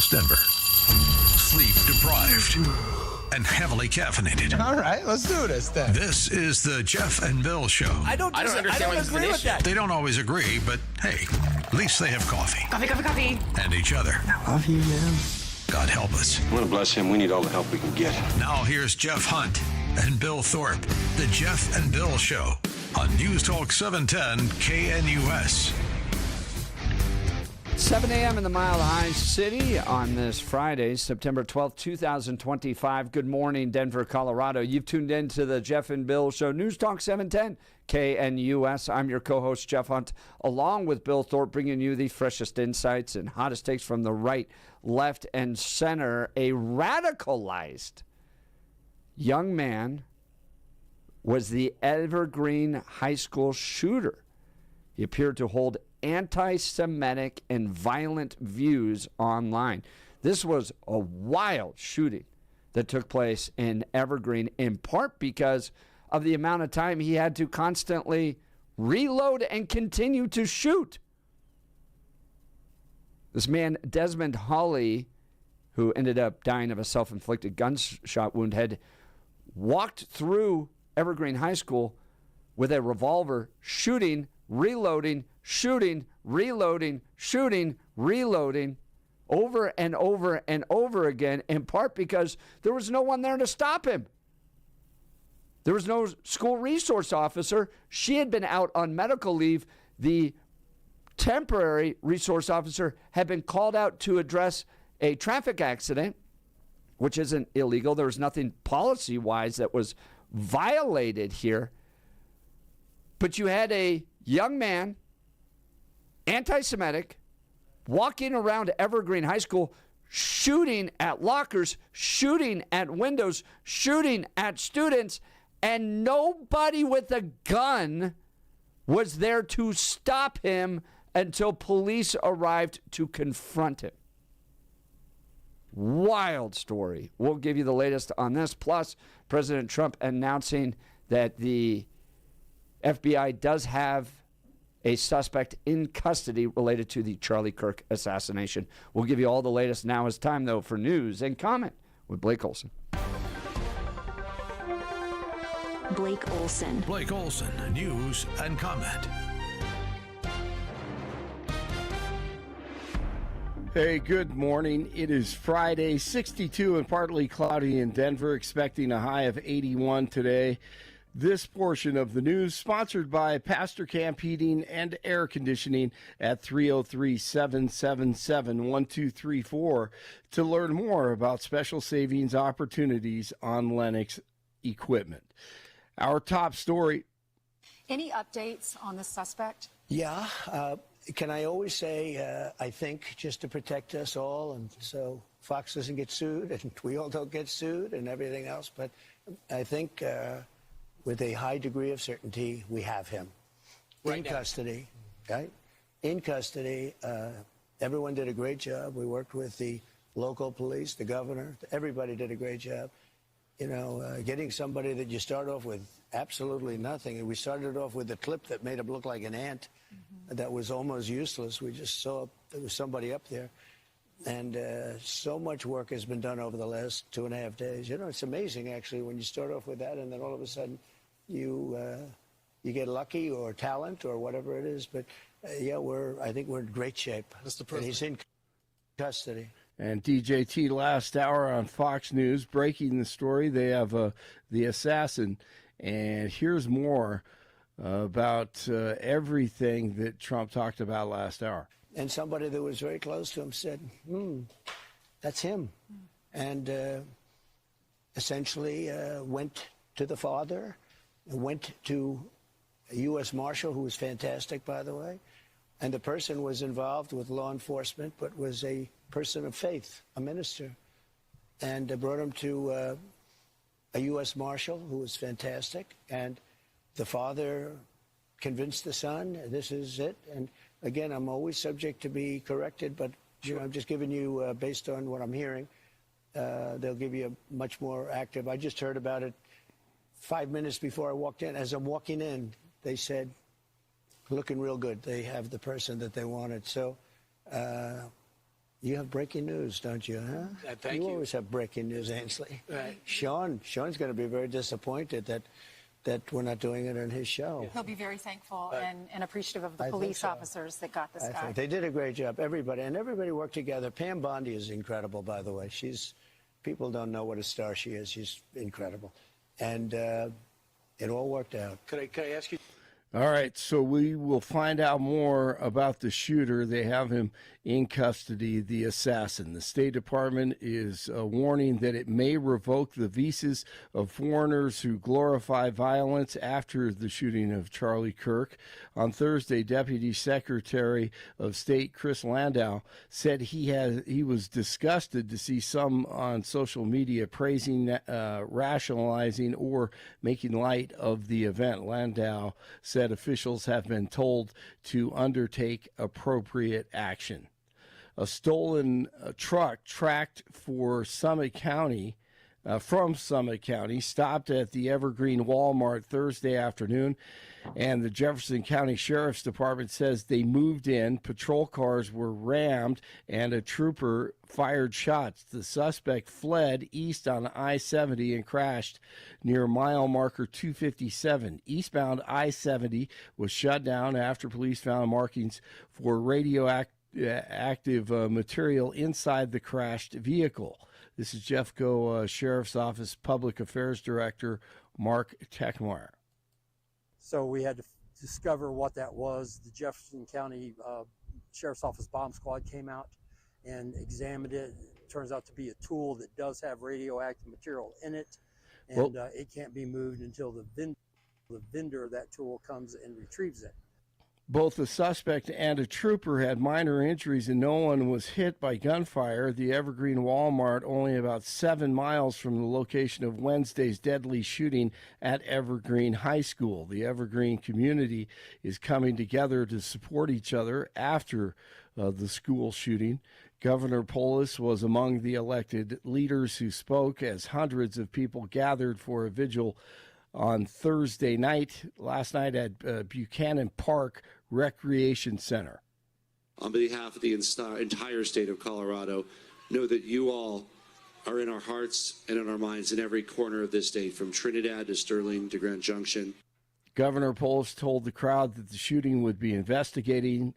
West Denver. Sleep deprived and heavily caffeinated. All right, let's do this then. This is the Jeff and Bill Show. I don't agree with that. They don't always agree, but hey, at least they have coffee. Coffee. And each other. I love you, man. God help us. I want to bless him. We need all the help we can get. Now here's Jeff Hunt and Bill Thorpe. The Jeff and Bill Show on News Talk 710 KNUS. 7 a.m. in the Mile High City on this Friday, September 12th, 2025. Good morning, Denver, Colorado. You've tuned in to the Jeff and Bill Show, News Talk 710 KNUS. I'm your co-host, Jeff Hunt, along with Bill Thorpe, bringing you the freshest insights and hottest takes from the right, left, and center. A radicalized young man was the Evergreen High School shooter. He appeared to hold anti-Semitic and violent views online. This was a wild shooting that took place in Evergreen, in part because of the amount of time he had to constantly reload and continue to shoot. This man, Desmond Hawley, who ended up dying of a self-inflicted gunshot wound, had walked through Evergreen High School with a revolver, shooting, reloading, shooting, reloading, shooting, reloading, over and over and over again, in part because there was no one there to stop him. There was no school resource officer. She had been out on medical leave. The temporary resource officer had been called out to address a traffic accident, which isn't illegal. There was nothing policy-wise that was violated here. But you had a young man, anti-Semitic, walking around Evergreen High School, shooting at lockers, shooting at windows, shooting at students, and nobody with a gun was there to stop him until police arrived to confront him. Wild story. We'll give you the latest on this. Plus, President Trump announcing that the FBI does have a suspect in custody related to the Charlie Kirk assassination. We'll give you all the latest. Now is time, though, for news and comment with Blake Olson. Blake Olson. Blake Olson, news and comment. Hey, good morning. It is Friday, 62 and partly cloudy in Denver, expecting a high of 81 today. This portion of the news sponsored by Pastor Camp Heating and Air Conditioning at 303-777-1234 to learn more about special savings opportunities on Lennox equipment. Our top story. Any updates on the suspect? Yeah. Can I always say, I think, just to protect us all, and so Fox doesn't get sued, and we all don't get sued, and everything else. But I think with a high degree of certainty, we have him in custody. Right? In custody. Everyone did a great job. We worked with the local police, the governor. Everybody did a great job. You know, getting somebody that you start off with absolutely nothing. And we started off with a clip that made him look like an ant. That was almost useless. We just saw there was somebody up there. And so much work has been done over the last 2.5 days. You know, it's amazing, actually, when you start off with that and then all of a sudden you get lucky or talent or whatever it is. But, yeah, I think we're in great shape. And he's in custody. And DJT last hour on Fox News breaking the story. They have the assassin. And here's more about everything that Trump talked about last hour. And somebody that was very close to him said, that's him. And essentially went to the father, went to a U.S. Marshal, who was fantastic, by the way. And the person was involved with law enforcement, but was a person of faith, a minister. And brought him to a U.S. Marshal, who was fantastic. And the father convinced the son, this is it. And again, I'm always subject to be corrected, but you know, I'm just giving you, based on what I'm hearing, they'll give you a much more active. I just heard about it 5 minutes before I walked in. As I'm walking in, they said, looking real good. They have the person that they wanted. So You have breaking news, don't you, huh? Thank you. You always have breaking news, Ainsley. Right. Sean's going to be very disappointed that we're not doing it on his show. He'll be very thankful and appreciative of the I think police so. officers that got this I guy. think they did a great job. Everybody worked together. Pam Bondi is incredible, by the way. People don't know what a star she is. She's incredible. And it all worked out. Could I ask you? All right, so we will find out more about the shooter. They have him in custody, the assassin. The State Department is warning that it may revoke the visas of foreigners who glorify violence after the shooting of Charlie Kirk. On Thursday, Deputy Secretary of State Chris Landau said he was disgusted to see some on social media praising, rationalizing, or making light of the event. Landau said officials have been told to undertake appropriate action. A stolen truck tracked from Summit County stopped at the Evergreen Walmart Thursday afternoon, and the Jefferson County Sheriff's Department says they moved in, patrol cars were rammed, and a trooper fired shots. The suspect fled east on I-70 and crashed near mile marker 257. Eastbound I-70 was shut down after police found markings for radioactive material inside the crashed vehicle. This is Jeffco Sheriff's Office Public Affairs Director Mark Techmeyer. So we had to discover what that was. The Jefferson County Sheriff's Office Bomb Squad came out and examined it. It turns out to be a tool that does have radioactive material in it, and it can't be moved until the vendor of that tool comes and retrieves it. Both the suspect and a trooper had minor injuries and no one was hit by gunfire. The Evergreen Walmart, only about 7 miles from the location of Wednesday's deadly shooting at Evergreen High School. The Evergreen community is coming together to support each other after the school shooting. Governor Polis was among the elected leaders who spoke as hundreds of people gathered for a vigil on Thursday night, last night at Buchanan Park Recreation Center. On behalf of the entire state of Colorado, know that you all are in our hearts and in our minds in every corner of this state, from Trinidad to Sterling to Grand Junction. Governor Polis told the crowd that the shooting would be investigated,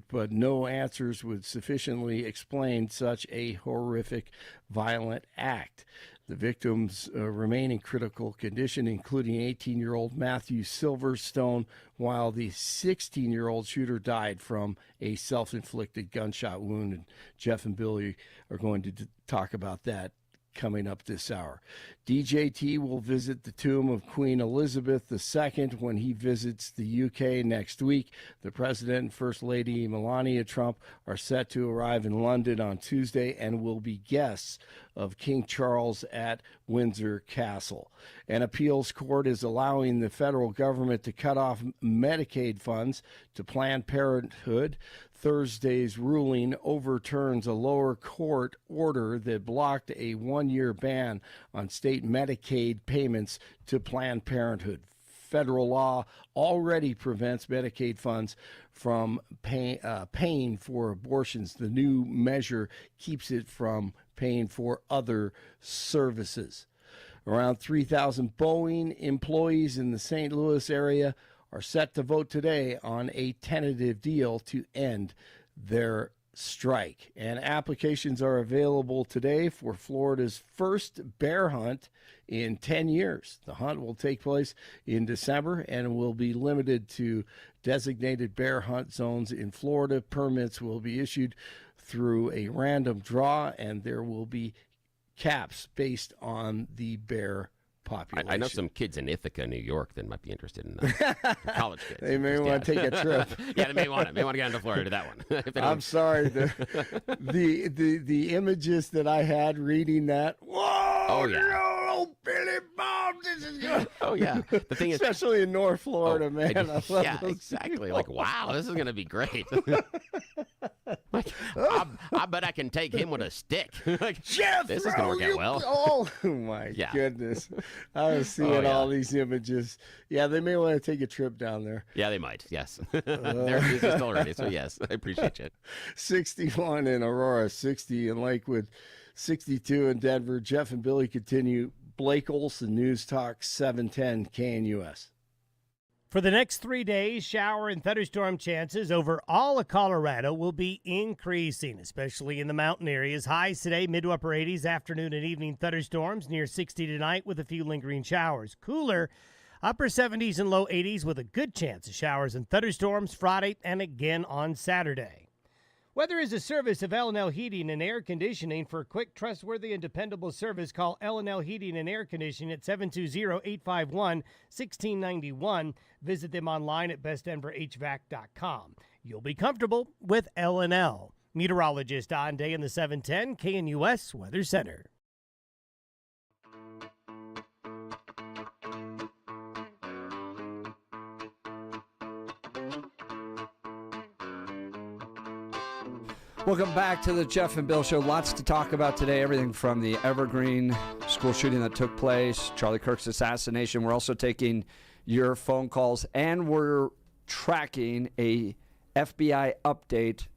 but no answers would sufficiently explain such a horrific, violent act. The victims remain in critical condition, including 18-year-old Matthew Silverstone, while the 16-year-old shooter died from a self-inflicted gunshot wound. And Jeff and Billy are going to talk about that coming up this hour. DJT will visit the tomb of Queen Elizabeth II when he visits the UK next week. The President and First Lady Melania Trump are set to arrive in London on Tuesday and will be guests of King Charles at Windsor Castle. An appeals court is allowing the federal government to cut off Medicaid funds to Planned Parenthood. Thursday's ruling overturns a lower court order that blocked a one-year ban on state Medicaid payments to Planned Parenthood. Federal law already prevents Medicaid funds from paying for abortions. The new measure keeps it from paying for other services. Around 3,000 Boeing employees in the St. Louis area are set to vote today on a tentative deal to end their strike. And applications are available today for Florida's first bear hunt in 10 years. The hunt will take place in December and will be limited to designated bear hunt zones in Florida. Permits will be issued through a random draw, and there will be caps based on the bear population. I know some kids in Ithaca, New York, that might be interested in that. College kids. They may want to take a trip. Yeah, they may want to get into Florida to that one. I'm sorry. The images that I had reading that. Whoa! Oh yeah. Oh, Billy Bob, this is good. Oh yeah. The thing is, especially in North Florida, man. I love yeah, those exactly. people. Like, wow, this is going to be great. Like, I bet I can take him with a stick. Like, Jeff, this is going to work out well. Oh, my Yeah. goodness. I was seeing all these images. Yeah, they may want to take a trip down there. Yeah, they might. Yes. They're resist already, so yes, I appreciate it. 61 in Aurora, 60 in Lakewood, 62 in Denver. Jeff and Billy continue. Blake Olson, News Talk 710 KNUS. For the next 3 days, shower and thunderstorm chances over all of Colorado will be increasing, especially in the mountain areas. Highs today, mid to upper 80s, afternoon and evening thunderstorms, near 60 tonight with a few lingering showers. Cooler, upper 70s and low 80s with a good chance of showers and thunderstorms Friday and again on Saturday. Weather is a service of L&L Heating and Air Conditioning. For quick, trustworthy, and dependable service, call L&L Heating and Air Conditioning at 720-851-1691. Visit them online at bestdenverhvac.com. You'll be comfortable with L&L. Meteorologist Don Day in the 710 KNUS Weather Center. Welcome back to the Jeff and Bill Show. Lots to talk about today. Everything from the Evergreen school shooting that took place, Charlie Kirk's assassination. We're also taking your phone calls, and we're tracking a FBI update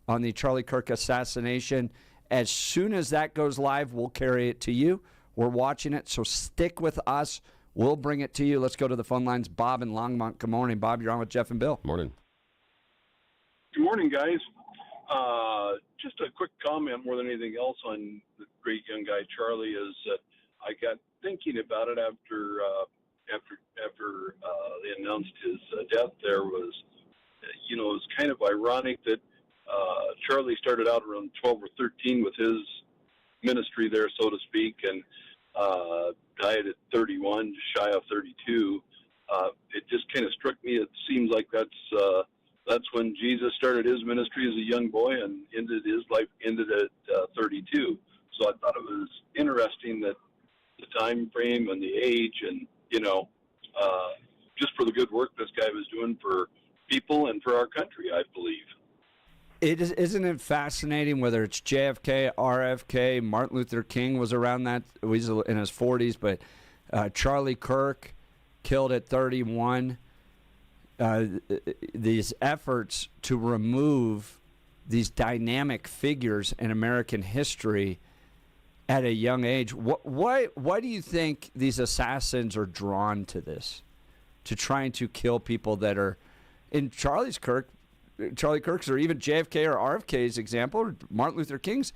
on the Charlie Kirk assassination. As soon as that goes live, we'll carry it to you. We're watching it, so stick with us. We'll bring it to you. Let's go to the phone lines. Bob in Longmont. Good morning, Bob. You're on with Jeff and Bill. Morning. Good morning, guys. Just a quick comment more than anything else on the great young guy Charlie is that I got thinking about it after they announced his death. There was, it was kind of ironic that Charlie started out around 12 or 13 with his ministry there, so to speak, and died at 31, just shy of 32. It just kind of struck me. It seems like that's when Jesus started his ministry as a young boy and ended at 32. So I thought it was interesting that the time frame and the age and, just for the good work this guy was doing for people and for our country, I believe. Isn't it fascinating whether it's JFK, RFK, Martin Luther King was around that, he was in his 40s, but Charlie Kirk killed at 31. These efforts to remove these dynamic figures in American history at a young age. Why do you think these assassins are drawn to this, to trying to kill people that are, in Charlie Kirk's or even JFK or RFK's example, or Martin Luther King's,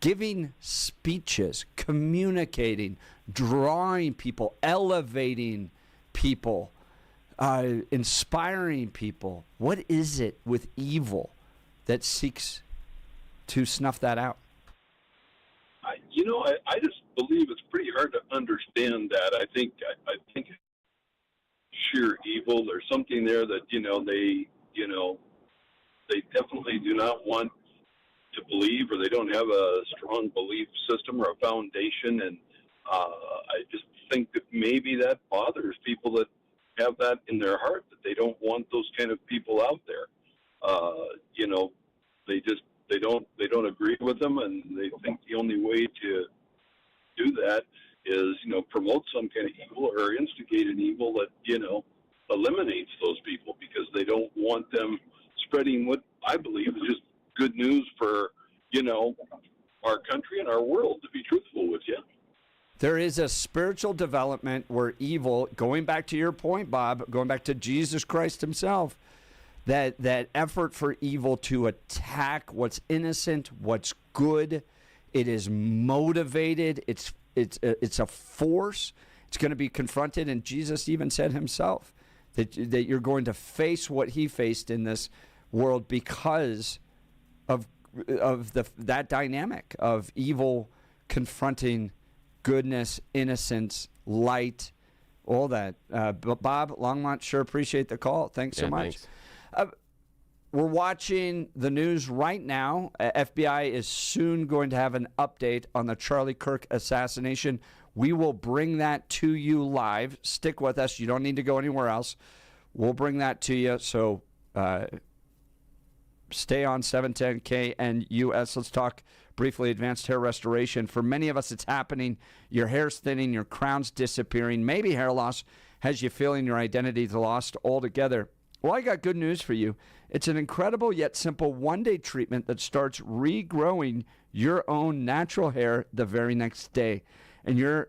giving speeches, communicating, drawing people, elevating people, inspiring people? What is it with evil that seeks to snuff that out? I just believe it's pretty hard to understand that. I think sheer evil. There's something there that they definitely do not want to believe, or they don't have a strong belief system or a foundation. And I just think that maybe that bothers people that have that in their heart, that they don't want those kind of people out there. They don't agree with them, and they think the only way to do that is promote some kind of evil or instigate an evil that eliminates those people, because they don't want them spreading what I believe is just good news for our country and our world, to be truthful with you. There is a spiritual development where evil, going back to your point, Bob, going back to Jesus Christ himself, that effort for evil to attack what's innocent, what's good, it is motivated, it's a force, it's going to be confronted, and Jesus even said himself that you're going to face what he faced in this world because of that dynamic of evil confronting goodness, innocence, light, all that. Bob Longmont, sure appreciate the call. Thanks so much. Thanks. We're watching the news right now. FBI is soon going to have an update on the Charlie Kirk assassination. We will bring that to you live. Stick with us. You don't need to go anywhere else. We'll bring that to you. So Stay on 710 KNUS. Let's talk briefly advanced hair restoration. For many of us, it's happening. Your hair's thinning, your crown's disappearing. Maybe hair loss has you feeling your identity's lost altogether. Well, I got good news for you. It's an incredible yet simple one-day treatment that starts regrowing your own natural hair the very next day. And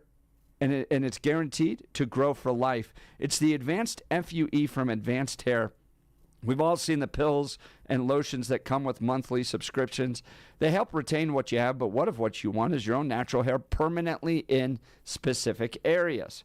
it's guaranteed to grow for life. It's the Advanced FUE from Advanced Hair. We've all seen the pills and lotions that come with monthly subscriptions. They help retain what you have, but what if what you want is your own natural hair permanently in specific areas?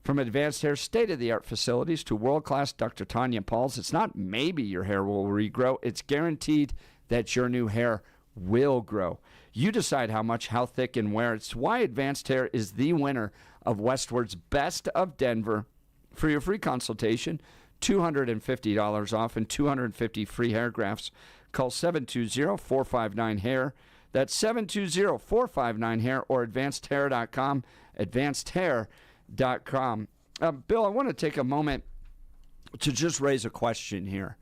From Advanced Hair state-of-the-art facilities to world-class Dr. Tanya Pauls, it's not maybe your hair will regrow. It's guaranteed that your new hair will grow. You decide how much, how thick, and where. It's why Advanced Hair is the winner of Westward's Best of Denver. For your free consultation, $250 off and 250 free hair grafts. Call 720-459-HAIR. That's 720-459-HAIR or advancedhair.com, advancedhair.com. Bill, I want to take a moment to just raise a question here.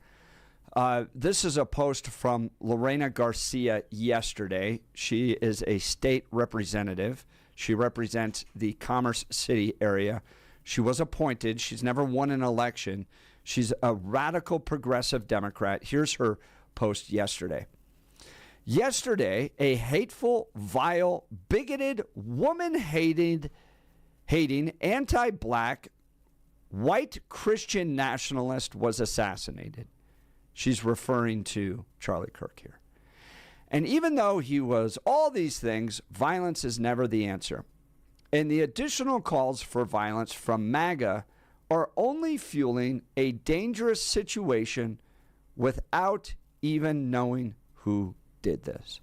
This is a post from Lorena Garcia yesterday. She is a state representative. She represents the Commerce City area. She was appointed. She's never won an election. She's a radical progressive Democrat. Here's her post yesterday. Yesterday, a hateful, vile, bigoted, woman-hating, anti-black, white Christian nationalist was assassinated. She's referring to Charlie Kirk here. And even though he was all these things, violence is never the answer. And the additional calls for violence from MAGA are only fueling a dangerous situation without even knowing who did this.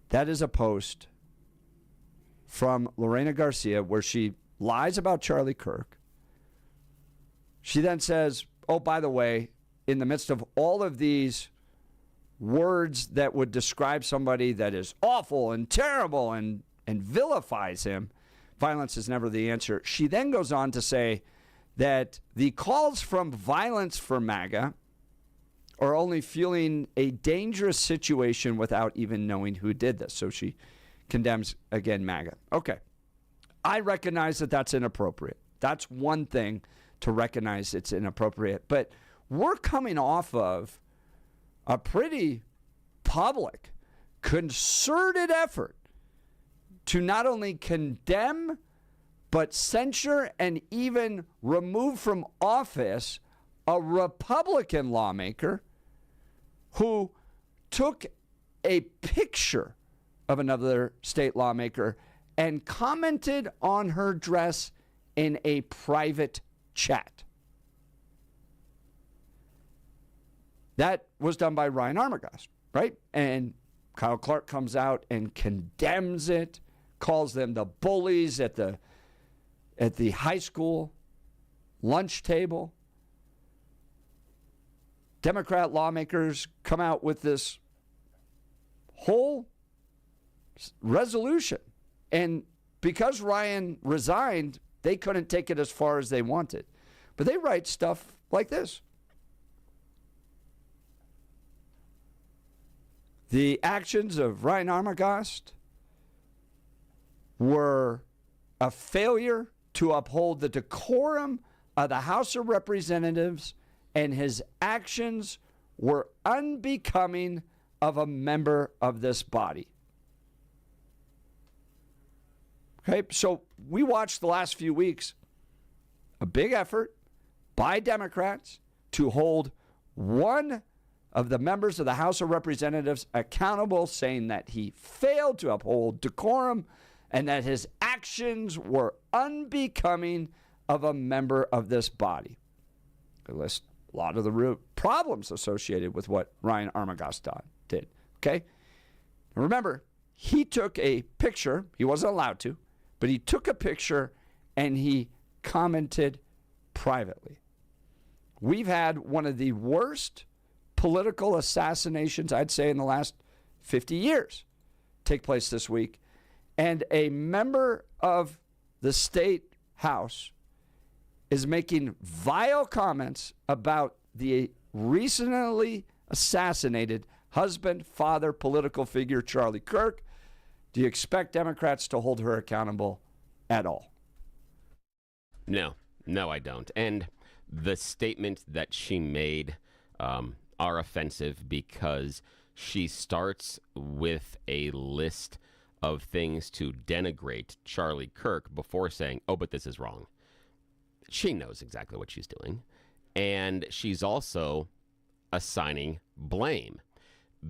That is a post from Lorena Garcia where she lies about Charlie Kirk. She then says, oh, by the way, in the midst of all of these words that would describe somebody that is awful and terrible and vilifies him, violence is never the answer. She then goes on to say that the calls from violence for MAGA are only fueling a dangerous situation without even knowing who did this. So she condemns, again, MAGA. Okay. I recognize that that's inappropriate. That's one thing to recognize it's inappropriate. But we're coming off of a pretty public, concerted effort to not only condemn, but censure and even remove from office a Republican lawmaker who took a picture of another state lawmaker and commented on her dress in a private chat. That was done by Ryan Armagost, right? And Kyle Clark comes out and condemns it, calls them the bullies at the high school lunch table. Democrat lawmakers come out with this whole resolution. And because Ryan resigned, they couldn't take it as far as they wanted. But they write stuff like this. The actions of Ryan Armagost were a failure to uphold the decorum of the House of Representatives, and his actions were unbecoming of a member of this body. Okay, so we watched the last few weeks a big effort by Democrats to hold one of the members of the House of Representatives accountable, saying that he failed to uphold decorum and that his actions were unbecoming of a member of this body. They list a lot of the problems associated with what Ryan Armagost did. Okay? Now remember, he took a picture. He wasn't allowed to, but he took a picture and he commented privately. We've had one of the worst political assassinations, I'd say, in the last 50 years take place this week. And a member of the state house is making vile comments about the recently assassinated husband, father, political figure Charlie Kirk. Do you expect Democrats to hold her accountable at all? No, I don't. And the statements that she made are offensive because she starts with a list of things to denigrate Charlie Kirk before saying, oh, but this is wrong. She knows exactly what she's doing. And she's also assigning blame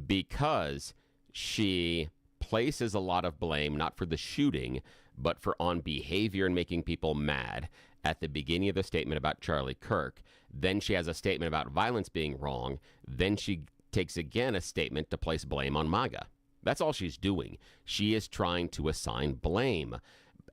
because she places a lot of blame, not for the shooting, but for on behavior and making people mad at the beginning of the statement about Charlie Kirk. Then she has a statement about violence being wrong. Then she takes again a statement to place blame on MAGA. That's all she's doing. She is trying to assign blame.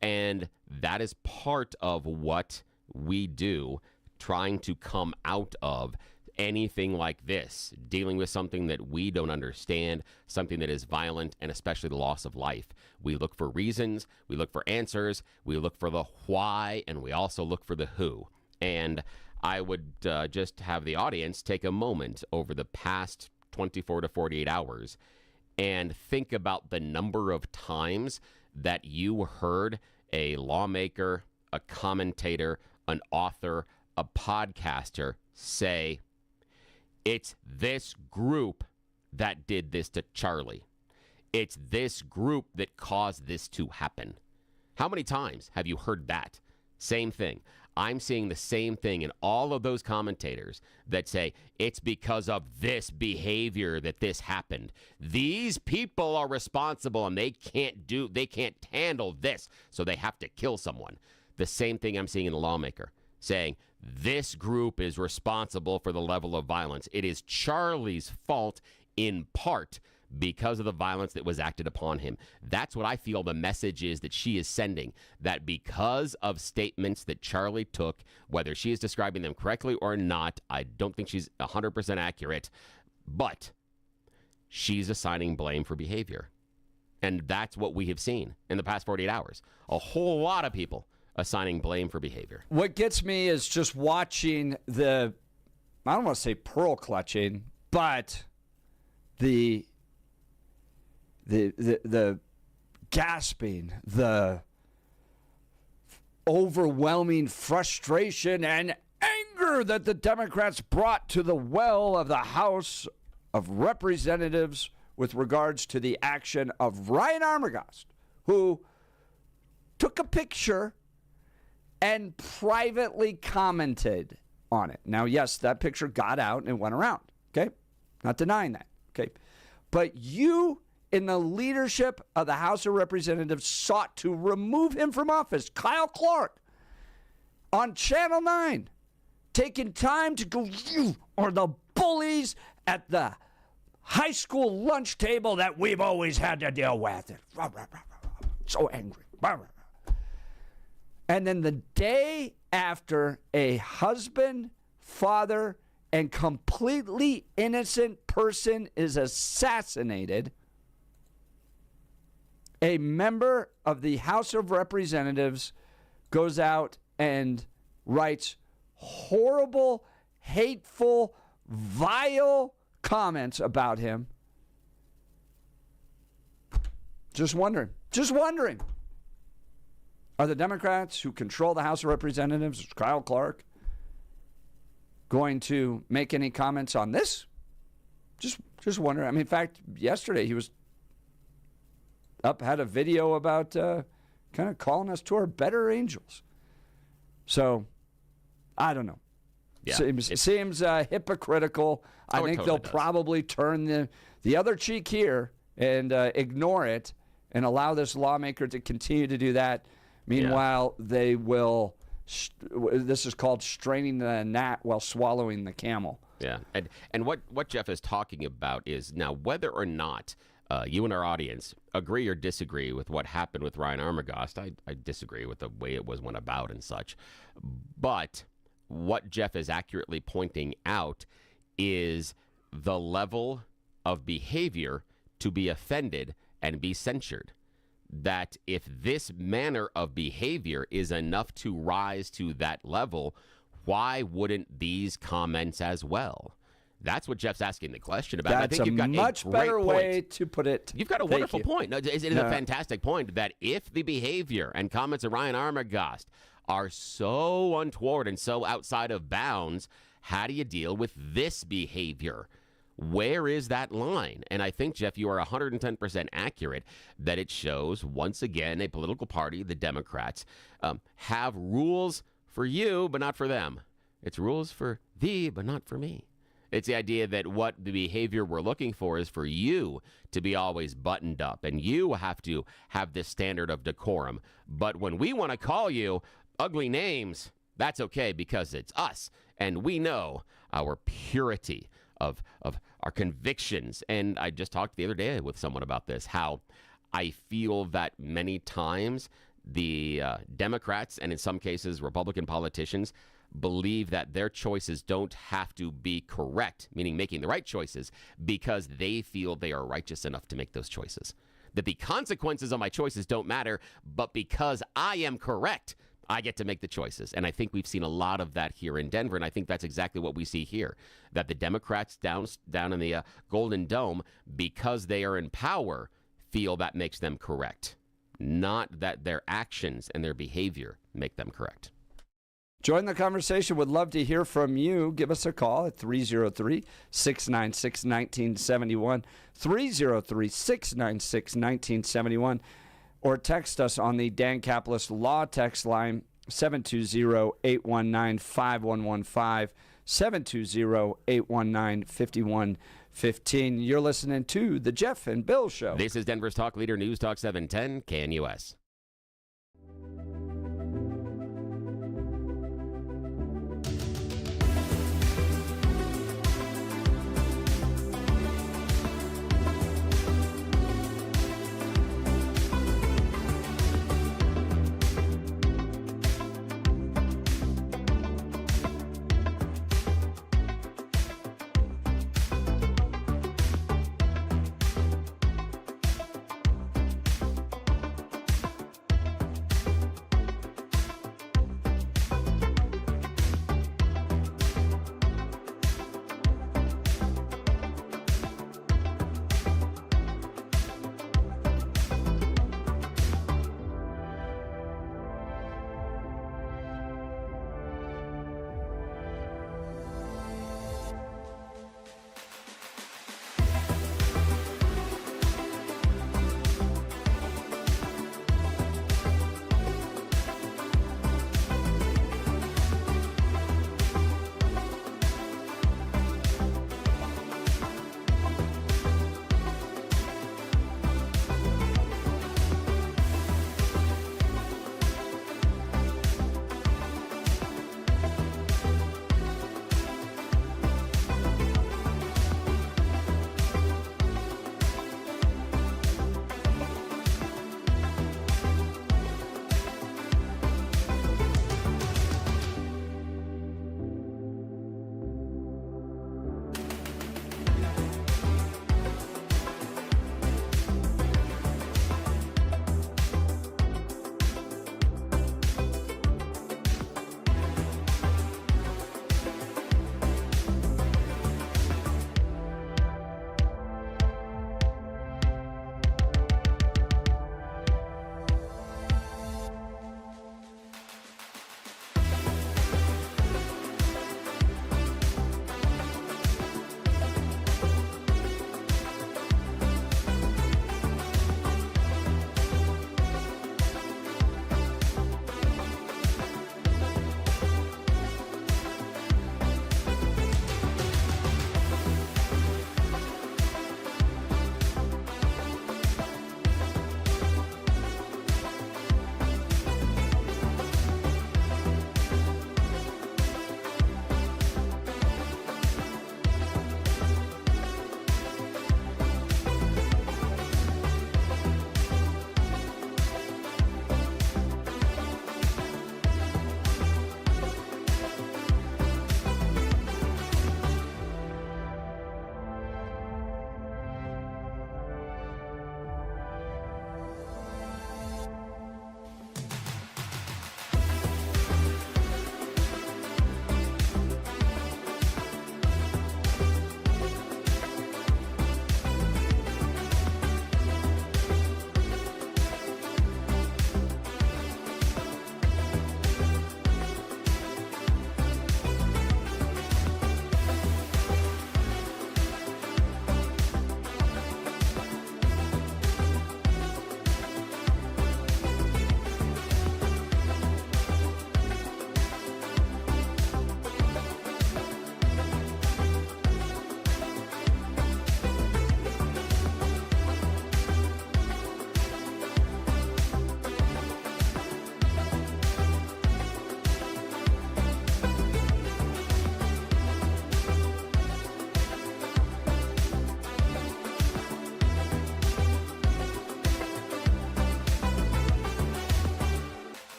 And that is part of what we do, trying to come out of anything like this, dealing with something that we don't understand, something that is violent, and especially the loss of life. We look for reasons, we look for answers, we look for the why, and we also look for the who. And I would just have the audience take a moment over the past 24 to 48 hours and think about the number of times that you heard a lawmaker, a commentator, an author, a podcaster say, it's this group that did this to Charlie. It's this group that caused this to happen. How many times have you heard that? Same thing. I'm seeing the same thing in all of those commentators that say it's because of this behavior that this happened. These people are responsible and they can't handle this, so they have to kill someone. The same thing I'm seeing in the lawmaker saying this group is responsible for the level of violence. It is Charlie's fault in part because of the violence that was acted upon him. That's what I feel the message is that she is sending, that because of statements that Charlie took, whether she is describing them correctly or not, I don't think she's 100% accurate, but she's assigning blame for behavior. And that's what we have seen in the past 48 hours. A whole lot of people assigning blame for behavior. What gets me is just watching I don't want to say pearl clutching, but the gasping, the overwhelming frustration and anger that the Democrats brought to the well of the House of Representatives with regards to the action of Ryan Armagost, who took a picture and privately commented on it. Now, yes, that picture got out and it went around, okay? Not denying that, okay? But you, in the leadership of the House of Representatives, sought to remove him from office. Kyle Clark on Channel 9, taking time to go, you are the bullies at the high school lunch table that we've always had to deal with. So angry. And then the day after a husband, father, and completely innocent person is assassinated, a member of the House of Representatives goes out and writes horrible, hateful, vile comments about him. Just wondering. Are the Democrats who control the House of Representatives, Kyle Clark, going to make any comments on this? Just wondering. I mean, in fact, yesterday he was had a video about kind of calling us to our better angels. So, I don't know. Yeah, seems hypocritical. I think totally they'll does. probably turn the other cheek here and ignore it and allow this lawmaker to continue to do that. Meanwhile, they will, this is called straining the gnat while swallowing the camel. Yeah, and what Jeff is talking about is now whether or not you and our audience agree or disagree with what happened with Ryan Armagost. I disagree with the way it went about and such. But what Jeff is accurately pointing out is the level of behavior to be offended and be censured. That if this manner of behavior is enough to rise to that level, why wouldn't these comments as well? That's what Jeff's asking the question about. I That's think you've got much a great better point. way to put it. You've got a Thank wonderful you. point. No, it is a fantastic point that if the behavior and comments of Ryan Armagost are so untoward and so outside of bounds, how do you deal with this behavior? Where is that line? And I think, Jeff, you are 110% accurate that it shows, once again, a political party, the Democrats, have rules for you, but not for them. It's rules for thee, but not for me. It's the idea that what the behavior we're looking for is for you to be always buttoned up, and you have to have this standard of decorum. But when we want to call you ugly names, that's okay because it's us, and we know our purity of our convictions. And I just talked the other day with someone about this, how I feel that many times the Democrats, and in some cases Republican politicians, believe that their choices don't have to be correct, meaning making the right choices, because they feel they are righteous enough to make those choices. That the consequences of my choices don't matter, but because I am correct, I get to make the choices. And I think we've seen a lot of that here in Denver, and I think that's exactly what we see here, that the Democrats down in the Golden Dome, because they are in power, feel that makes them correct, not that their actions and their behavior make them correct. Join the conversation. Would love to hear from you. Give us a call at 303-696-1971, 303-696-1971, or text us on the Dan Caplis Law text line, 720-819-5115, 720-819-5115. You're listening to The Jeff and Bill Show. This is Denver's Talk Leader, News Talk 710, KNUS.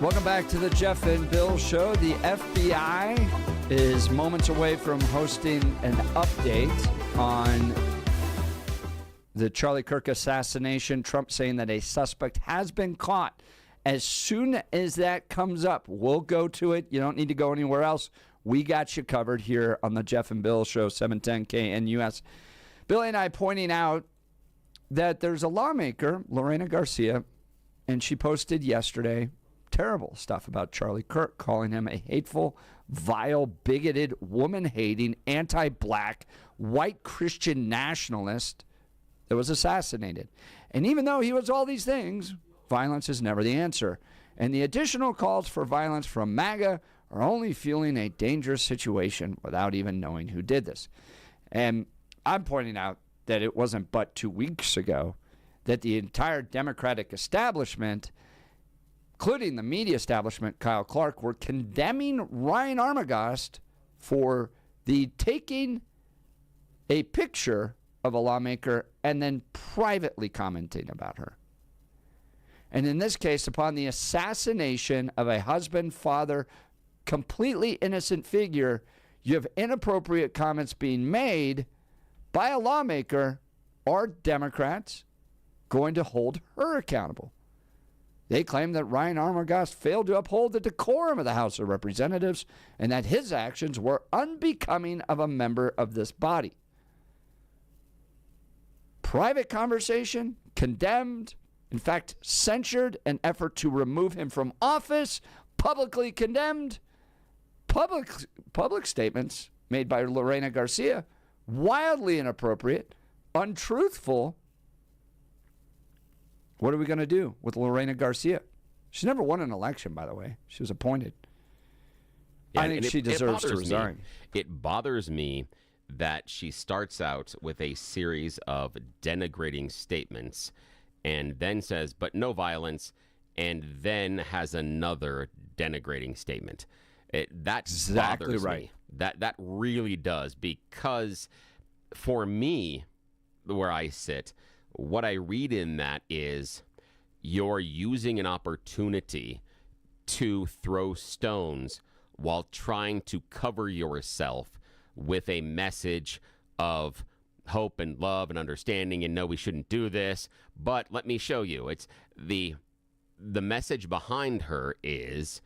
Welcome back to the Jeff and Bill Show. The FBI is moments away from hosting an update on the Charlie Kirk assassination. Trump saying that a suspect has been caught. As soon as that comes up, we'll go to it. You don't need to go anywhere else. We got you covered here on the Jeff and Bill Show, 710 KNUS. Billy and I pointing out that there's a lawmaker, Lorena Garcia, and she posted yesterday terrible stuff about Charlie Kirk, calling him a hateful, vile, bigoted, woman-hating, anti-black, white Christian nationalist that was assassinated. And even though he was all these things, violence is never the answer. And the additional calls for violence from MAGA are only fueling a dangerous situation without even knowing who did this. And I'm pointing out that it wasn't but 2 weeks ago that the entire Democratic establishment, including the media establishment, Kyle Clark, were condemning Ryan Armagost for the taking a picture of a lawmaker and then privately commenting about her. And in this case, upon the assassination of a husband, father, completely innocent figure, you have inappropriate comments being made by a lawmaker. Are Democrats going to hold her accountable? They claim that Ryan Armagost failed to uphold the decorum of the House of Representatives and that his actions were unbecoming of a member of this body. Private conversation, condemned, in fact, censured, an effort to remove him from office, publicly condemned, public statements made by Lorena Garcia, wildly inappropriate, untruthful. What are we going to do with Lorena Garcia? She never won an election, by the way. She was appointed. Yeah, I think she deserves to resign. It bothers me that she starts out with a series of denigrating statements and then says, but no violence, and then has another denigrating statement. That exactly bothers right. me. That really does, because for me, where I sit, what I read in that is you're using an opportunity to throw stones while trying to cover yourself with a message of hope and love and understanding and no, we shouldn't do this. But let me show you. It's the message behind her is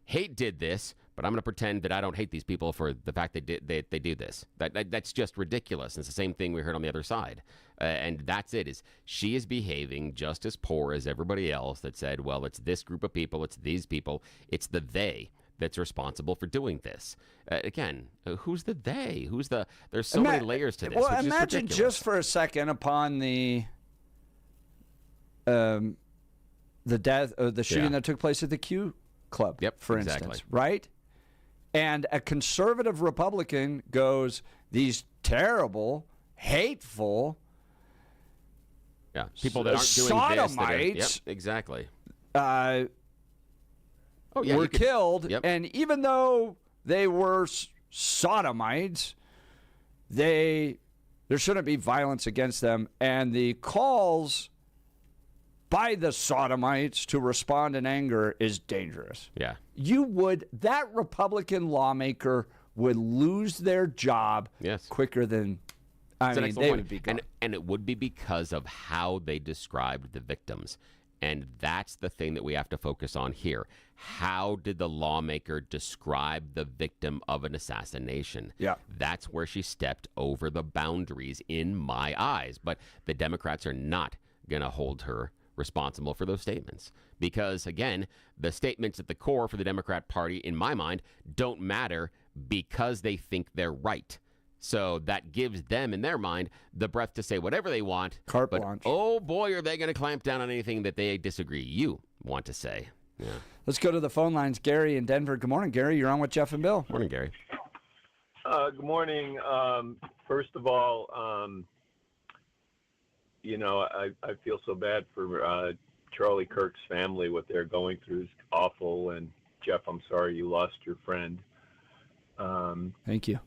hate did this, but I'm going to pretend that I don't hate these people for the fact they do this. That's just ridiculous. It's the same thing we heard on the other side. And that's it. Is she is behaving just as poor as everybody else that said, well, it's this group of people, it's these people, it's the they that's responsible for doing this. Again, who's the they? There's so many layers to this. Well, which is imagine ridiculous. just for a second upon the death, the shooting that took place at the Q Club, for instance, right? And a conservative Republican goes, these terrible, hateful, people that aren't doing this. Sodomites, exactly. Were killed, and even though they were sodomites, there shouldn't be violence against them. And the calls by the sodomites to respond in anger is dangerous. Yeah. That Republican lawmaker would lose their job quicker than, they would be gone. And it would be because of how they described the victims. And that's the thing that we have to focus on here. How did the lawmaker describe the victim of an assassination? Yeah. That's where she stepped over the boundaries in my eyes. But the Democrats are not going to hold her responsible for those statements. Because, again, the statements at the core for the Democrat Party, in my mind, don't matter because they think they're right. So that gives them, in their mind, the breath to say whatever they want. Carte but, blanche. oh, boy, are they going to clamp down on anything that they disagree you want to say. Yeah. Let's go to the phone lines. Gary in Denver. Good morning, Gary. You're on with Jeff and Bill. Morning, Gary. Good morning. First of all, I feel so bad for Charlie Kirk's family. What they're going through is awful. And, Jeff, I'm sorry you lost your friend. Thank you.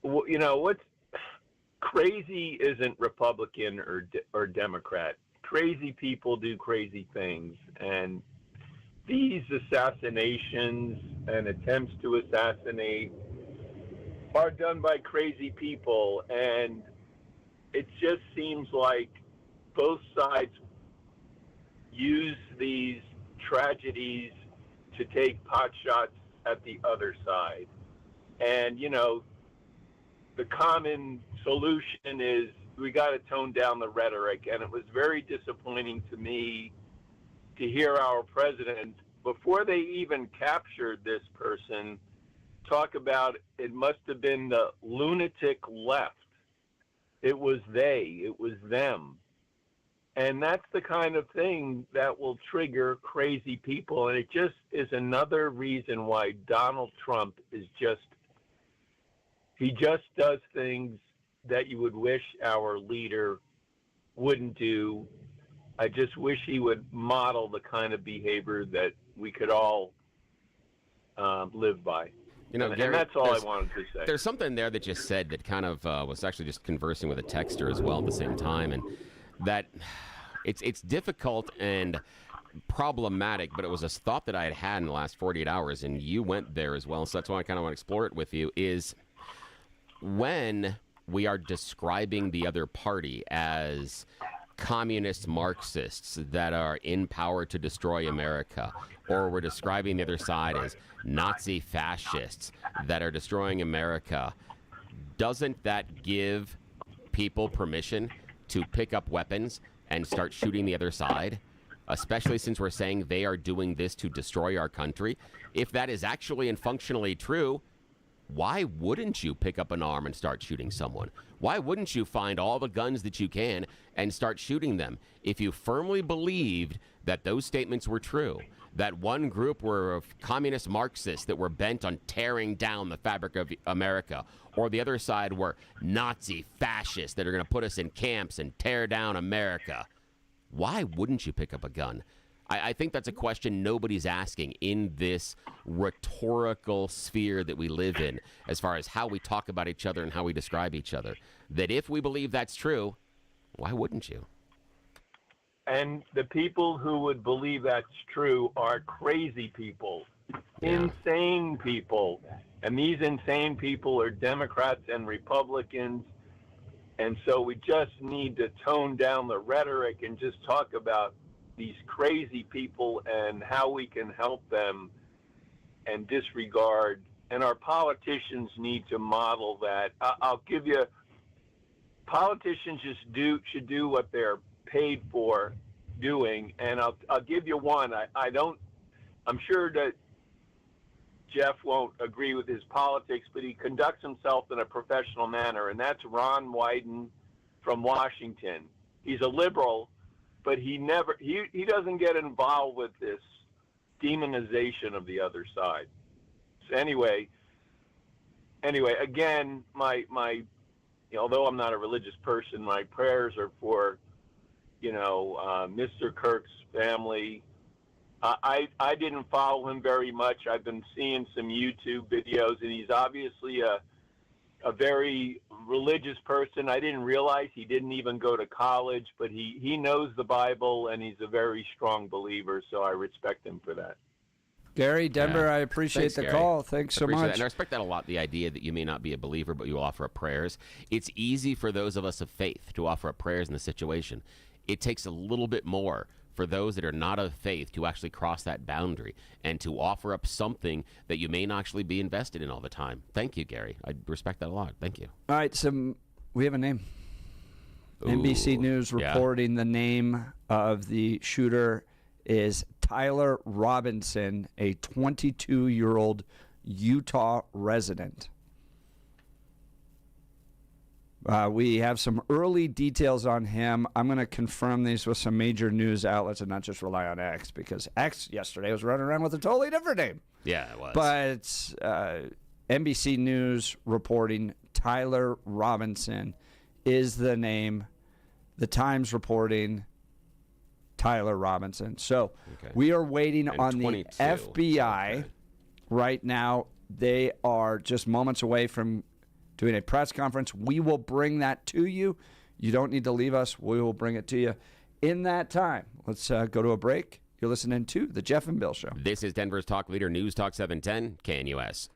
What's crazy isn't Republican or Democrat. crazy people do crazy things, and these assassinations and attempts to assassinate are done by crazy people, and it just seems like both sides use these tragedies to take pot shots at the other side. And, you know, the common solution is we got to tone down the rhetoric. And it was very disappointing to me to hear our president, before they even captured this person, talk about it must have been the lunatic left. It was they, it was them. And that's the kind of thing that will trigger crazy people. And it just is another reason why Donald Trump is he just does things that you would wish our leader wouldn't do. I just wish he would model the kind of behavior that we could all live by. You know, and Gary, that's all I wanted to say. There's something there that you said that kind of was actually just conversing with a texter as well at the same time, and that it's difficult and problematic, but it was a thought that I had in the last 48 hours, and you went there as well, so that's why I kind of want to explore it with you, is when we are describing the other party as communist Marxists that are in power to destroy America, or we're describing the other side as Nazi fascists that are destroying America, doesn't that give people permission to pick up weapons and start shooting the other side? Especially since we're saying they are doing this to destroy our country. If that is actually and functionally true, why wouldn't you pick up an arm and start shooting someone? Why wouldn't you find all the guns that you can and start shooting them? If you firmly believed that those statements were true, that one group were communist Marxists that were bent on tearing down the fabric of America, or the other side were Nazi fascists that are going to put us in camps and tear down America, why wouldn't you pick up a gun? I think that's a question nobody's asking in this rhetorical sphere that we live in, as far as how we talk about each other and how we describe each other. That if we believe that's true, why wouldn't you? And the people who would believe that's true are crazy people, insane people. And these insane people are Democrats and Republicans. And so we just need to tone down the rhetoric and just talk about these crazy people and how we can help them and disregard. And our politicians need to model that. I'll give you, politicians should do what they're paid for doing. And I'll give you one. I'm sure that Jeff won't agree with his politics, but he conducts himself in a professional manner, and that's Ron Wyden from Washington. He's a liberal, but he doesn't get involved with this demonization of the other side. So anyway, again, although I'm not a religious person, my prayers are for, Mr. Kirk's family. I didn't follow him very much. I've been seeing some YouTube videos, and he's obviously a very religious person. I didn't realize he didn't even go to college, but he knows the Bible, and he's a very strong believer, so I respect him for that. Gary, Denver, I appreciate the call. Thanks so much. That. And I respect that a lot, the idea that you may not be a believer, but you will offer up prayers. It's easy for those of us of faith to offer up prayers in the situation. It takes a little bit more for those that are not of faith to actually cross that boundary and to offer up something that you may not actually be invested in all the time. Thank you, Gary. I respect that a lot. Thank you. All right, so we have a name. Ooh, NBC News reporting the name of the shooter is Tyler Robinson, a 22-year-old Utah resident. We have some early details on him. I'm going to confirm these with some major news outlets and not just rely on X, because X yesterday was running around with a totally different name. Yeah, it was. But NBC News reporting Tyler Robinson is the name. The Times reporting Tyler Robinson. So we are waiting on the FBI right now. They are just moments away from doing a press conference. We will bring that to you. You don't need to leave us. We will bring it to you. in that time. Let's go to a break. You're listening to The Jeff and Bill Show. This is Denver's talk leader, News Talk 710, KNUS.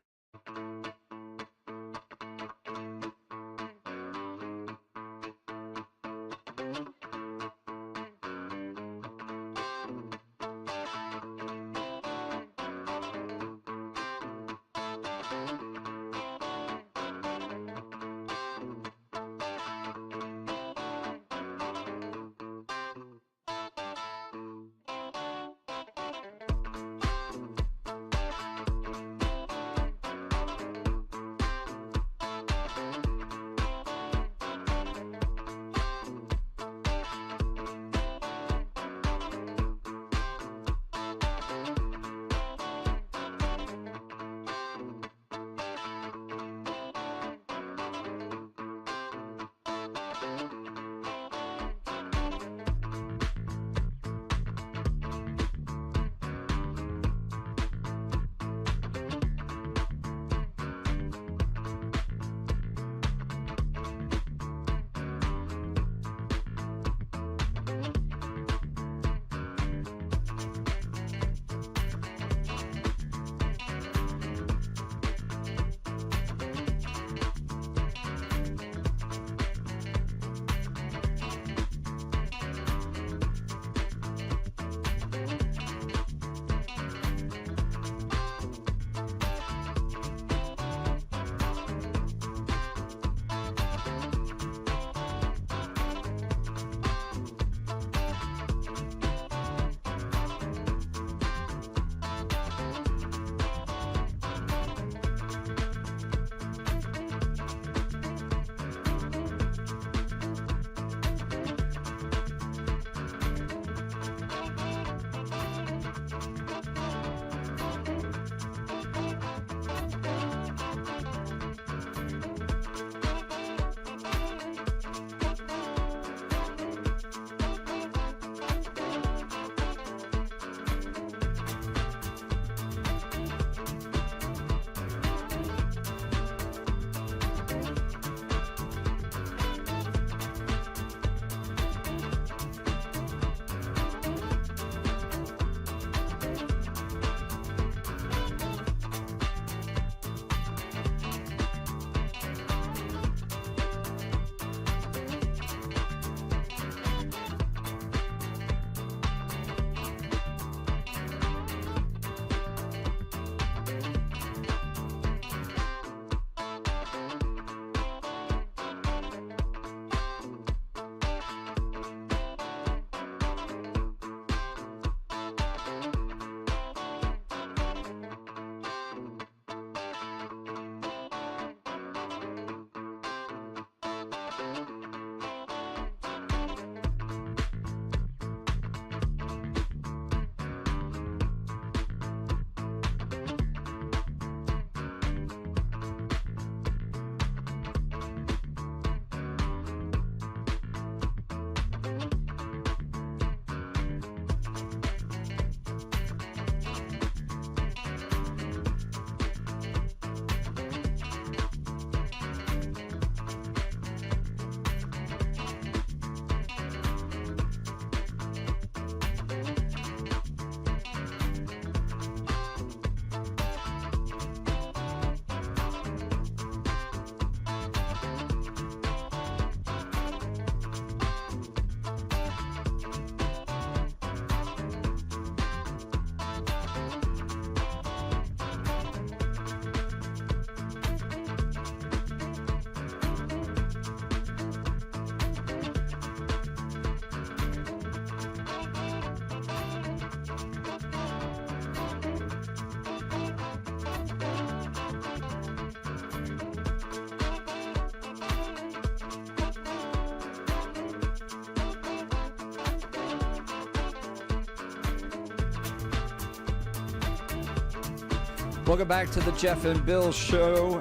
Welcome back to the Jeff and Bill Show.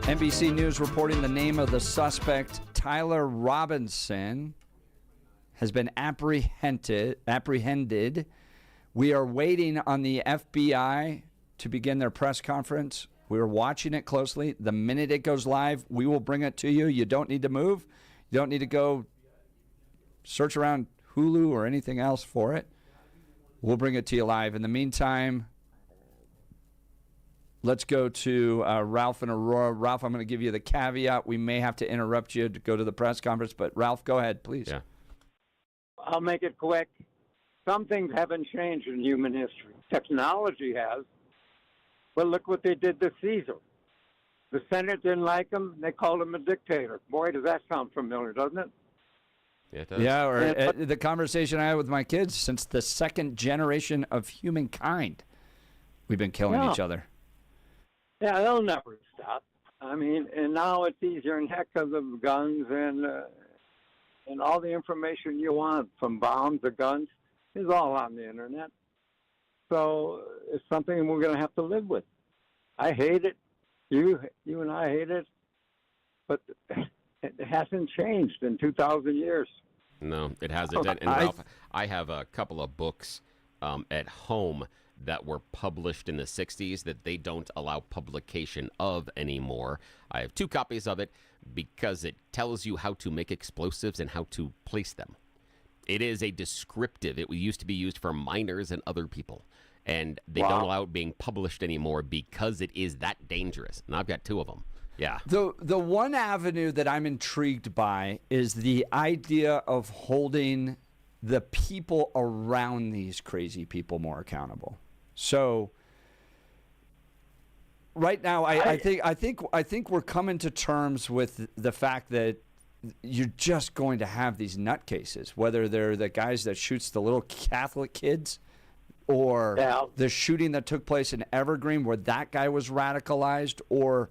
NBC News reporting the name of the suspect, Tyler Robinson, has been apprehended. We are waiting on the FBI to begin their press conference. We are watching it closely. The minute it goes live, we will bring it to you. You don't need to move. You don't need to go search around Hulu or anything else for it, we'll bring it to you live. In the meantime, let's go to Ralph and Aurora. Ralph, I'm going to give you the caveat. We may have to interrupt you to go to the press conference, but Ralph, go ahead, please. Yeah. I'll make it quick. Some things haven't changed in human history. Technology has. But look what they did to Caesar. The Senate didn't like him. They called him a dictator. Boy, does that sound familiar, doesn't it? Yeah, it does. Yeah, or the conversation I had with my kids, since the second generation of humankind, we've been killing each other. Yeah, they'll never stop. I mean, and now it's easier than heck because of guns and all the information you want, from bombs to guns, is all on the internet. So it's something we're going to have to live with. I hate it. You and I hate it. But it hasn't changed in 2,000 years. No, it hasn't. And Ralph, I have a couple of books at home that were published in the 60s that they don't allow publication of anymore. I have 2 copies of it because it tells you how to make explosives and how to place them. It is a descriptive. It used to be used for miners and other people. And they don't allow it being published anymore because it is that dangerous. And I've got 2 of them. Yeah. The one avenue that I'm intrigued by is the idea of holding the people around these crazy people more accountable. So right now, I think we're coming to terms with the fact that you're just going to have these nutcases, whether they're the guys that shoots the little Catholic kids, or the shooting that took place in Evergreen where that guy was radicalized, or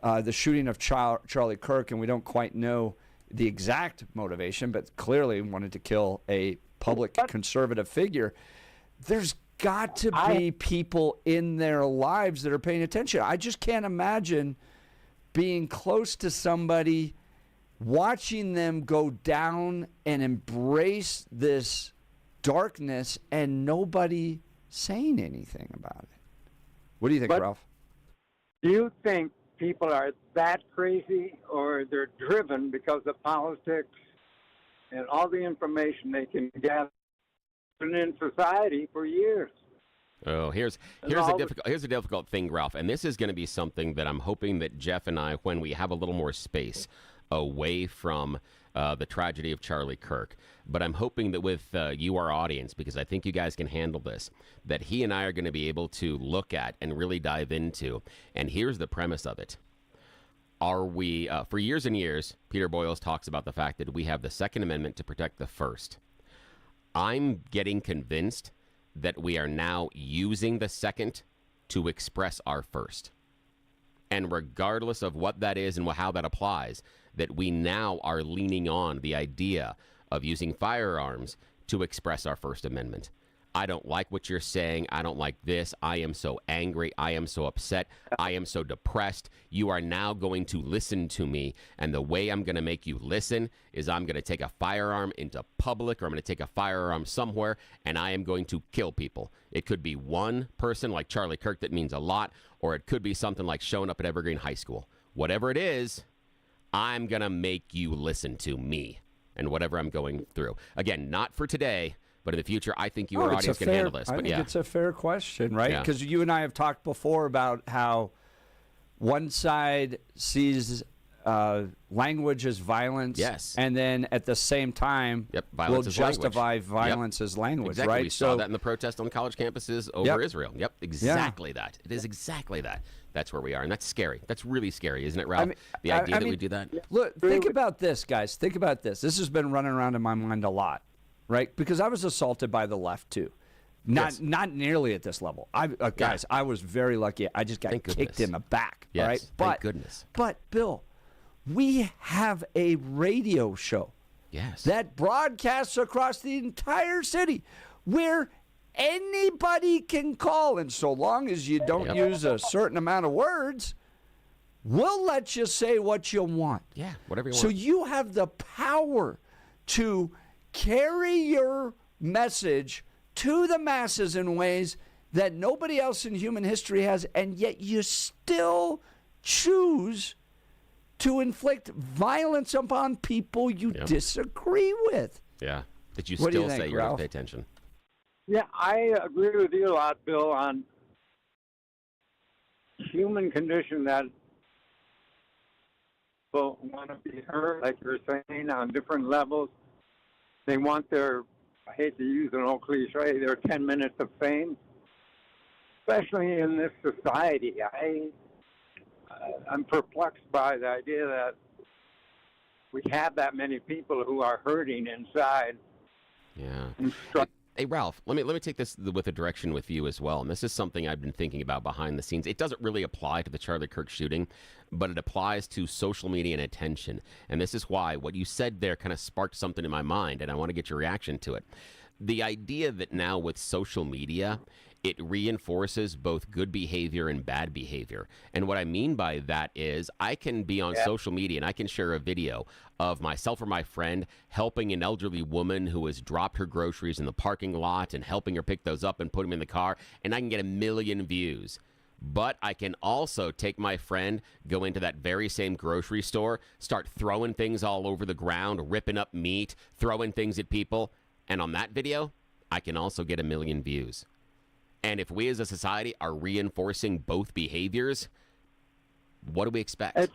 the shooting of Charlie Kirk, and we don't quite know the exact motivation, but clearly wanted to kill a public conservative figure. There's got to be people in their lives that are paying attention. I just can't imagine being close to somebody, watching them go down and embrace this darkness and nobody saying anything about it. What do you think, Ralph? Do you think people are that crazy, or they're driven because of politics and all the information they can gather in society for years? Oh, here's a difficult thing, Ralph, and this is going to be something that I'm hoping that Jeff and I, when we have a little more space away from the tragedy of Charlie Kirk, but I'm hoping that with you, our audience, because I think you guys can handle this, that he and I are going to be able to look at and really dive into. And here's the premise of it. Are we, for years and years, Peter Boyles talks about the fact that we have the Second Amendment to protect the First. I'm getting convinced that we are now using the Second to express our First. And regardless of what that is and how that applies, that we now are leaning on the idea of using firearms to express our First Amendment. I don't like what you're saying. I don't like this. I am so angry. I am so upset. I am so depressed. You are now going to listen to me. And the way I'm going to make you listen is I'm going to take a firearm into public, or I'm going to take a firearm somewhere, and I am going to kill people. It could be one person like Charlie Kirk that means a lot, or it could be something like showing up at Evergreen High School. Whatever it is, I'm going to make you listen to me and whatever I'm going through. Again, not for today, but in the future, I think our audience can handle this. I But think it's a fair question, right? Yeah. Because you and I have talked before about how one side sees language as violence, yes, and then at the same time will justify violence as language, exactly. right? We saw that in the protest on college campuses over Israel. Yep, exactly that. It is exactly that. That's where we are, and that's scary. That's really scary, isn't it, Ralph? The idea that we do that? Look, think about this, guys. Think about this. This has been running around in my mind a lot, right? Because I was assaulted by the left, too. Not nearly at this level. Guys, I was very lucky. I just got kicked in the back, yes, right? Thank goodness. But, Bill, we have a radio show that broadcasts across the entire city where anybody can call, and so long as you don't use a certain amount of words, we'll let you say what you want. Yeah, whatever you want. So you have the power to carry your message to the masses in ways that nobody else in human history has, and yet you still choose to inflict violence upon people you disagree with. Yeah. that you What do you still think, say you're going Ralph? to pay attention? Yeah, I agree with you a lot, Bill, on human condition that people want to be heard, like you're saying, on different levels. They want their, I hate to use an old cliche, their 10 minutes of fame, especially in this society. I'm perplexed by the idea that we have that many people who are hurting inside. Yeah. Hey, Ralph, let me take this with a direction with you as well. And this is something I've been thinking about behind the scenes. It doesn't really apply to the Charlie Kirk shooting, but it applies to social media and attention. And this is why what you said there kind of sparked something in my mind, and I want to get your reaction to it. The idea that now with social media, it reinforces both good behavior and bad behavior. And what I mean by that is I can be on social media and I can share a video of myself or my friend helping an elderly woman who has dropped her groceries in the parking lot and helping her pick those up and put them in the car, and I can get 1 million views. But I can also take my friend, go into that very same grocery store, start throwing things all over the ground, ripping up meat, throwing things at people, and on that video, I can also get 1 million views. And if we as a society are reinforcing both behaviors, what do we expect?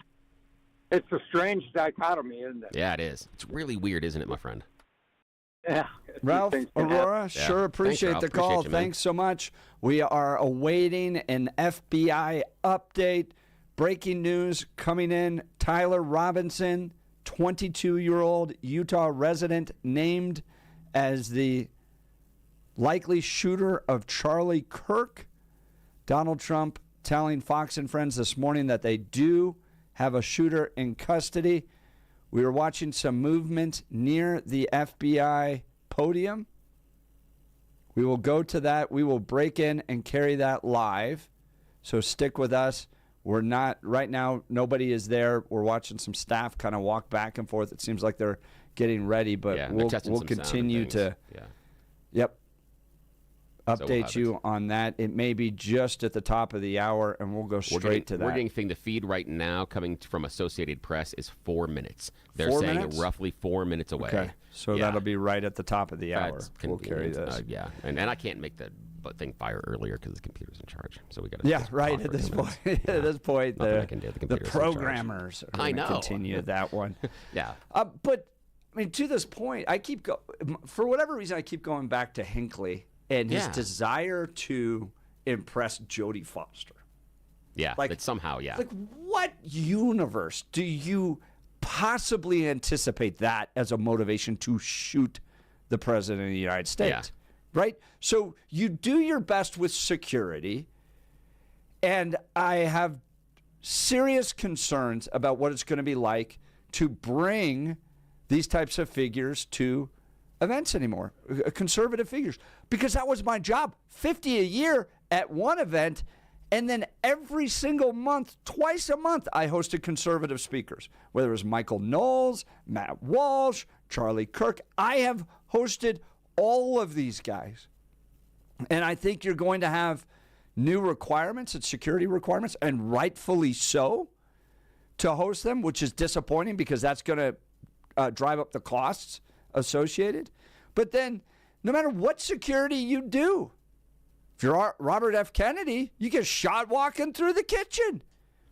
It's a strange dichotomy, isn't it? Yeah, it is. It's really weird, isn't it, my friend? Yeah. Ralph, Aurora, sure appreciate Ralph. the call. Appreciate you, man. Thanks so much. We are awaiting an FBI update. Breaking news coming in. Tyler Robinson, 22-year-old Utah resident, named as the likely shooter of Charlie Kirk. Donald Trump telling Fox and Friends this morning that they do have a shooter in custody. We were watching some movement near the FBI podium. We will go to that. We will break in and carry that live. So stick with us. We're not, right now, nobody is there. We're watching some staff kind of walk back and forth. It seems like they're getting ready, but we'll continue to update you on that. It may be just at the top of the hour, and we'll go straight to that. We're getting the feed right now coming from Associated Press is 4 minutes. They're 4 saying minutes? roughly 4 minutes away. Okay, so that'll be right at the top of the hour. That's We'll carry this. Yeah, and I can't make the thing fire earlier because the computer's in charge. So we got to right at this point. At this point, Nothing I can do. The programmers are I going to know. continue that one. Yeah. But I mean, to this point, for whatever reason, I keep going back to Hinckley and his desire to impress Jodie Foster. Yeah, like somehow, Like, what universe do you possibly anticipate that as a motivation to shoot the president of the United States? Right? So you do your best with security, and I have serious concerns about what it's going to be like to bring these types of figures to events anymore, conservative figures, because that was my job. 50 a year at one event, and then every single month, twice a month, I hosted conservative speakers, whether it was Michael Knowles, Matt Walsh, Charlie Kirk. I have hosted all of these guys, and I think you're going to have new requirements and security requirements, and rightfully so, to host them, which is disappointing because that's going to drive up the costs associated. But then no matter what security you do, if you're Robert F. Kennedy, you get shot walking through the kitchen.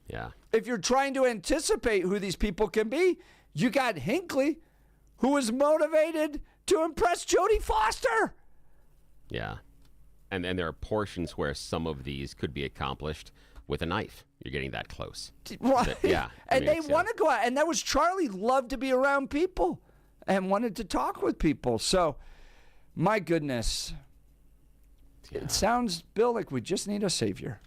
Yeah. If you're trying to anticipate who these people can be, you got Hinckley, who was motivated to impress Jodie Foster. Yeah. And there are portions where some of these could be accomplished with a knife. You're getting that close. Right. Yeah. And they want to go out. And that was Charlie, loved to be around people and wanted to talk with people. So, my goodness. Yeah. It sounds, Bill, like we just need a savior.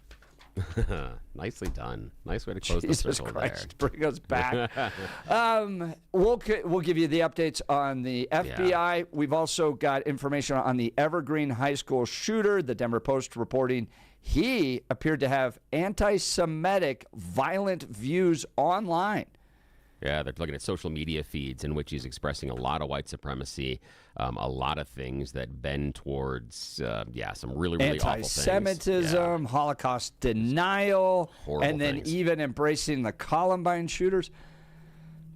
Nicely done. Nice way to close the Jesus circle Christ, there. bring us back. We'll give you the updates on the FBI. Yeah. We've also got information on the Evergreen High School shooter. The Denver Post reporting he appeared to have anti-Semitic violent views online. Yeah, they're looking at social media feeds in which he's expressing a lot of white supremacy, a lot of things that bend towards, some really, really awful things. Anti-Semitism, Holocaust denial, horrible and then things. even embracing the Columbine shooters.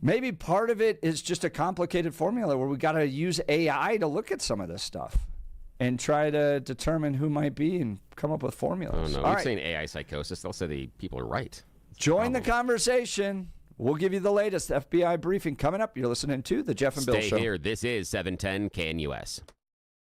Maybe part of it is just a complicated formula where we got to use AI to look at some of this stuff and try to determine who might be and come up with formulas. Oh, no. All We're right. saying AI psychosis. They'll say the people are right. Join the conversation. We'll give you the latest FBI briefing coming up. You're listening to The Jeff and Bill Stay Show. here. This is 710 KNUS.